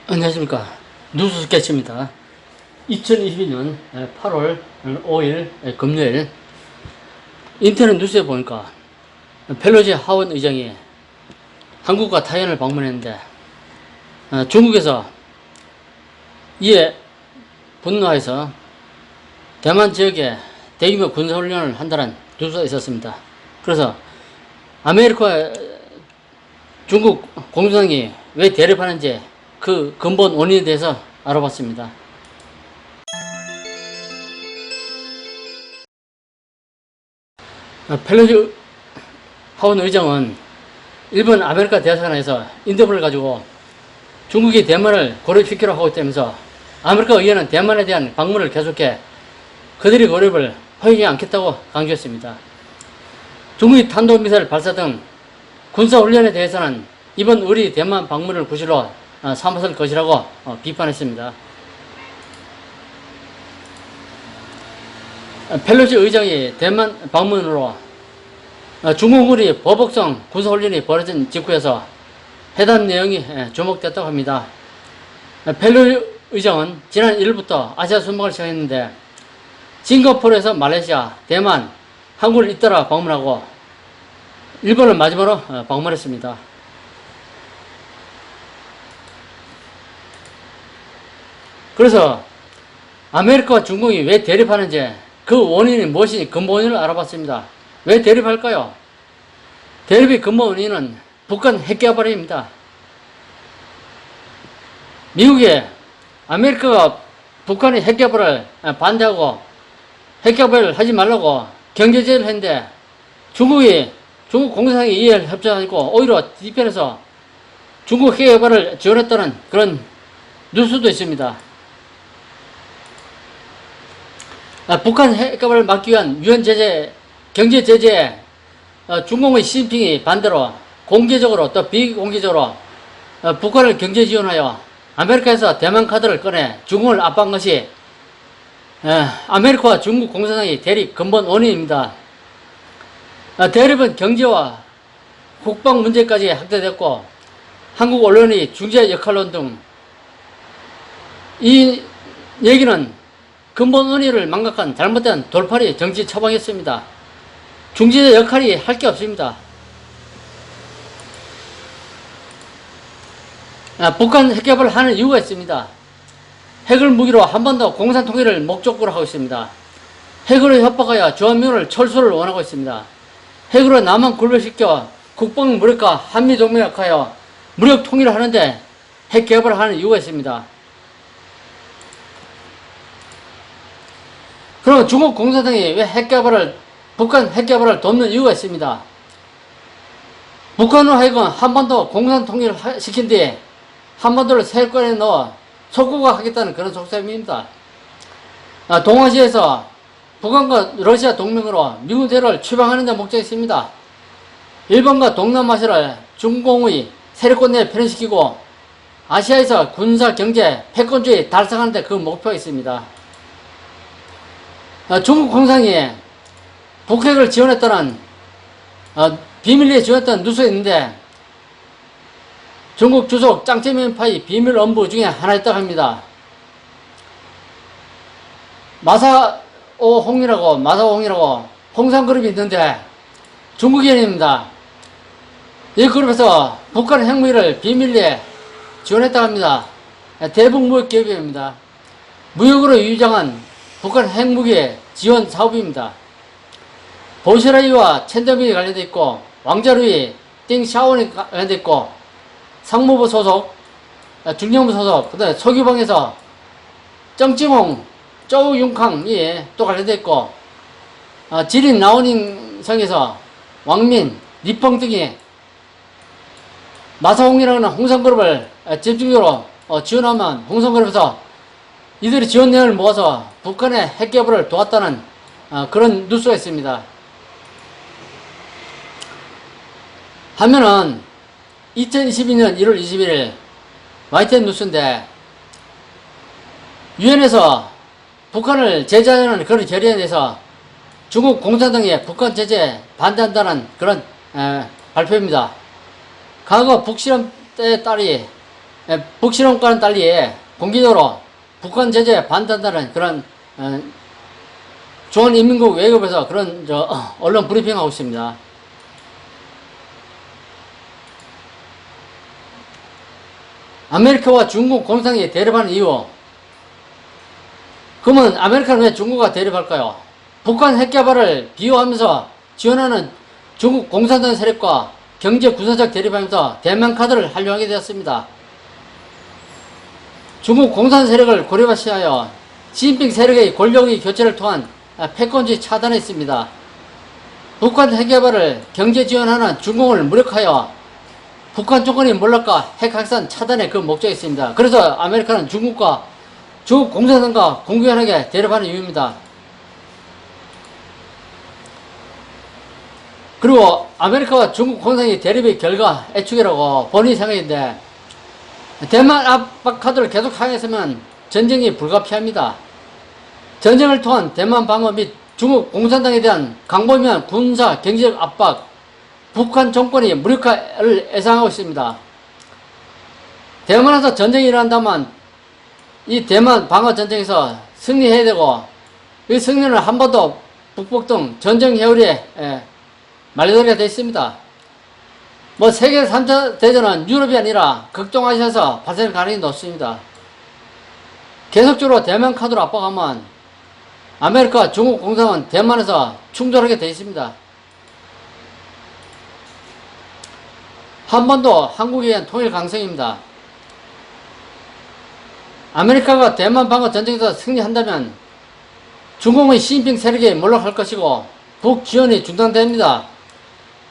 안녕하십니까. 뉴스 스케치입니다. 2022년 8월 5일 금요일 인터넷 뉴스에 보니까 펠로시 하원 의장이 한국과 타이완을 방문했는데 중국에서 이에 분노해서 대만 지역에 대규모 군사훈련을 한다는 뉴스가 있었습니다. 그래서 아메리카와 중국 공산당이 왜 대립하는지 그 근본 원인에 대해서 알아봤습니다. 펠로시 하원 의장은 일본 아메리카 대사관에서 인터뷰를 가지고 중국이 대만을 고립시키려고 하고 있다면서 아메리카 의회는 대만에 대한 방문을 계속해 그들의 고립을 허용하지 않겠다고 강조했습니다. 중국이 탄도미사일 발사 등 군사훈련에 대해서는 이번 우리 대만 방문을 구실로 삼았을 것이라고 비판했습니다. 펠로시 의장이 대만 방문으로 중국군이 보복성 군사훈련이 벌어진 직후에서 회담 내용이 주목됐다고 합니다. 펠로시 의장은 지난 1일부터 아시아 순방을 시작했는데 싱가포르에서 말레이시아, 대만, 한국을 잇따라 방문하고 일본을 마지막으로 방문했습니다. 그래서 아메리카와 중국이 왜 대립하는지 그 원인이 무엇인지 근본 원인을 알아봤습니다. 왜 대립할까요? 대립의 근본 원인은 북한 핵개발입니다. 미국이 아메리카가 북한의 핵개발을 반대하고 핵개발을 하지 말라고 경제제재를 했는데 중국 공산당이 이해를 협조하고 오히려 뒤편에서 중국 핵개발을 지원했다는 그런 뉴스도 있습니다. 북한 핵개발을 막기 위한 유엔 제재, 경제 제재에 중국의 시진핑이 반대로 공개적으로 또 비공개적으로 북한을 경제 지원하여 아메리카에서 대만 카드를 꺼내 중국을 압박한 것이 아메리카와 중국 공산당의 대립 근본 원인입니다. 대립은 경제와 국방 문제까지 확대됐고 한국 언론이 중재 역할론 등 이 얘기는 근본 원인을 망각한 잘못된 돌팔이 정치 처방이었습니다. 중재자 역할이 할 게 없습니다. 북한 핵개발을 하는 이유가 있습니다. 핵을 무기로 한반도 공산 통일을 목적으로 하고 있습니다. 핵으로 협박하여 주한미군을 철수를 원하고 있습니다. 핵으로 남한 굴복시켜 국방 무력과 한미 동맹을 약하여 무력 통일을 하는데 핵 개발을 하는 이유가 있습니다. 그럼 중국 공산당이 왜 북한 핵개발을 돕는 이유가 있습니다. 북한으로 하여금 한반도 공산 통일을 시킨 뒤에 한반도를 세권에 넣어 속국화하겠다는 그런 속셈입니다. 동아시아에서 북한과 러시아 동맹으로 미군 대를 추방하는 데 목적이 있습니다. 일본과 동남아시아를 중공의 세력권 내에 편입시키고 아시아에서 군사, 경제, 패권주의 달성하는 데 그 목표가 있습니다. 중국 공산당이 북핵을 지원했다는 비밀리에 지원했다는 뉴스가 있는데 중국 주석 짱제면파의 비밀 엄부 중에 하나였다고 합니다. 마사오홍이라고 홍상그룹이 있는데 중국인입니다. 이 그룹에서 북한 핵무기를 비밀리에 지원했다고 합니다. 대북무역기업입니다. 무역으로 유장한 북한 핵무기 지원 사업입니다. 보시라이와 첸더민이 관련되어 있고 왕자루이, 띵샤오니 관련되어 있고 상무부 소속, 중령부 소속, 그 다음에 서규방에서 정칭홍, 쪼우융캉이 또 관련되어 있고 지린 라오닝성에서 왕민, 리펑 등이 마사홍이라는 홍성그룹을 집중적으로 지원하면 홍성그룹에서 이들이 지원 내용을 모아서 북한의 핵개발을 도왔다는 그런 뉴스가 있습니다. 하면은 2022년 1월 21일 YTN 뉴스인데 유엔에서 북한을 제재하는 그런 결의에 대해서 중국 공산당의 북한 제재에 반대한다는 그런 발표입니다. 과거 북실험 때의 딸이 북신론과는 달리 공개적으로 북한 제재에 반대한다는 그런 중앙인민국 외교부에서 그런 언론 브리핑하고 있습니다. 아메리카와 중국 공산당이 대립하는 이유. 그러면 아메리카는 왜 중국과 대립할까요? 북한 핵개발을 비호하면서 지원하는 중국 공산당 세력과 경제 군사적 대립하면서 대만 카드를 활용하게 되었습니다. 중국 공산 세력을 고려시하여 시진핑 세력의 권력의 교체를 통한 패권주의 차단했습니다. 북한 핵개발을 경제 지원하는 중국을 무력하여 북한 정권이 몰락과 핵 확산 차단의 그 목적이 있습니다. 그래서 아메리카는 중국과 중국 공산당과 공교연하게 대립하는 이유입니다. 그리고 아메리카와 중국 공산당의 대립의 결과 애축이라고 본인이 생각했는데 대만 압박 카드를 계속 사용했으면 전쟁이 불가피합니다. 전쟁을 통한 대만 방어 및 중국 공산당에 대한 강범위한 군사 경제적 압박, 북한 정권이 무력화를 예상하고 있습니다. 대만에서 전쟁이 일어난다면 이 대만 방어 전쟁에서 승리해야 되고 이 승리는 한 번 더 북북 등 전쟁 해오리에 말려들게 되어 있습니다. 세계 3차 대전은 유럽이 아니라 극동아시아에서 발생할 가능성이 높습니다. 계속적으로 대만 카드로 압박하면 아메리카, 중국 공산은 대만에서 충돌하게 되어 있습니다. 한반도 한국에 의한 통일 가능성입니다. 아메리카가 대만 방어 전쟁에서 승리한다면 중국의 시진핑 세력에 몰락할 것이고 북 지원이 중단됩니다.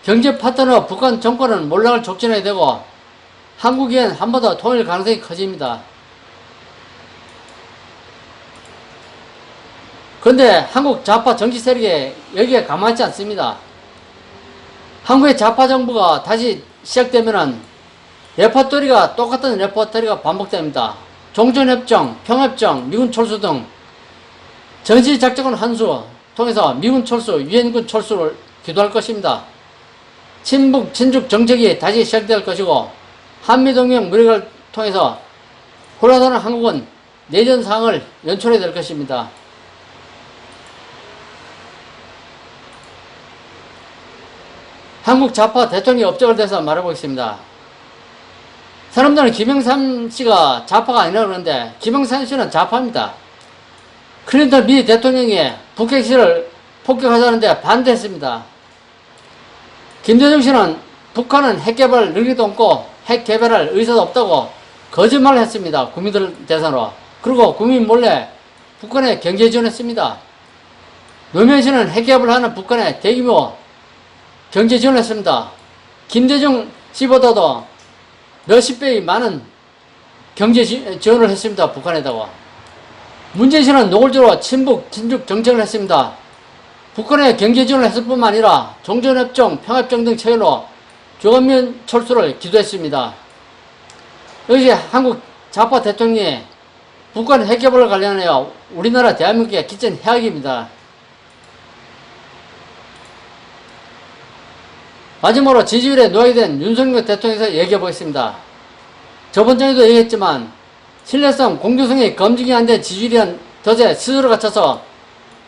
경제 파트너 북한 정권은 몰락을 촉진해야 되고 한국엔 한 번 더 통일 가능성이 커집니다. 그런데 한국 좌파 정치 세력이 여기에 가만히 있지 않습니다. 한국의 좌파 정부가 다시 시작되면은 똑같은 레퍼토리가 반복됩니다. 종전협정, 평협정, 미군 철수 등 전시작전 한수 통해서 미군 철수, 유엔군 철수를 기도할 것입니다. 친북, 친중 정책이 다시 시작될 것이고 한미동맹 무력을 통해서 혼란하는 한국은 내전 상황을 연출해야 될 것입니다. 한국 좌파 대통령의 업적을 대해서 말해보겠습니다. 사람들은 김영삼 씨가 좌파가 아니라고 그러는데 김영삼 씨는 좌파입니다. 클린턴 미 대통령이 북핵실을 폭격하자는데 반대했습니다. 김대중 씨는 북한은 핵개발 능력도 없고 핵개발할 의사도 없다고 거짓말을 했습니다. 국민들 대상으로. 그리고 국민 몰래 북한에 경제 지원했습니다. 노무현 씨는 핵개발을 하는 북한에 대규모 경제 지원을 했습니다. 김대중 씨보다도 몇십 배의 많은 경제 지원을 했습니다. 북한에다가. 문재인 씨는 노골적으로 친북, 친중 정책을 했습니다. 북한에 경제 지원을 했을 뿐만 아니라 종전협정, 평협정 등 체결로 조건면 철수를 기도했습니다. 여기서 한국 좌파 대통령이 북한 핵개발을 관련하여 우리나라 대한민국에 끼친 해악입니다. 마지막으로 지지율에 노예된 윤석열 대통령에서 얘기해 보겠습니다. 저번 전에도 얘기했지만 신뢰성, 공정성이 검증이 안 된 지지율이란 덫에 스스로 갇혀서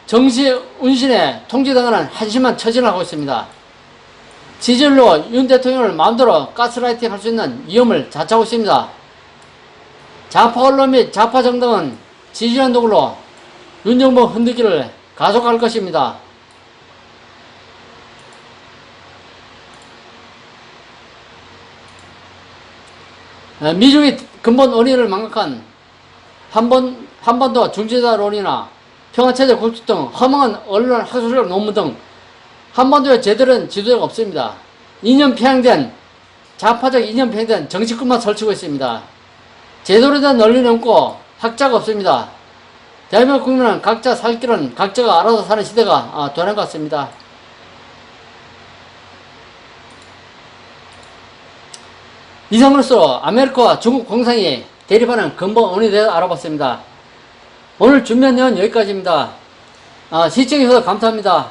정치 운신에 통제당하는 한심한 처진을 하고 있습니다. 지지율로 윤 대통령을 마음대로 가스라이팅 할 수 있는 위험을 자초하고 있습니다. 좌파 언론 및 좌파 정당은 지지율 한독으로 윤 정부 흔들기를 가속할 것입니다. 미중의 근본 원인을 망각한 한반도 중재자론이나 평화체제 구축 등 허망한 언론 학술적 논문 등 한반도에 제대로 된 지도자가 없습니다. 좌파적 이념 편향된 정치권만 설치고 있습니다. 제대로 된 논리는 없고 학자가 없습니다. 대한민국 국민은 각자 살 길은 각자가 알아서 사는 시대가 되는 것 같습니다. 이상으로써 아메리카와 중국 공산이 대립하는 근본 원인에 대해서 알아봤습니다. 오늘 준비한 내용은 여기까지입니다. 시청해주셔서 감사합니다.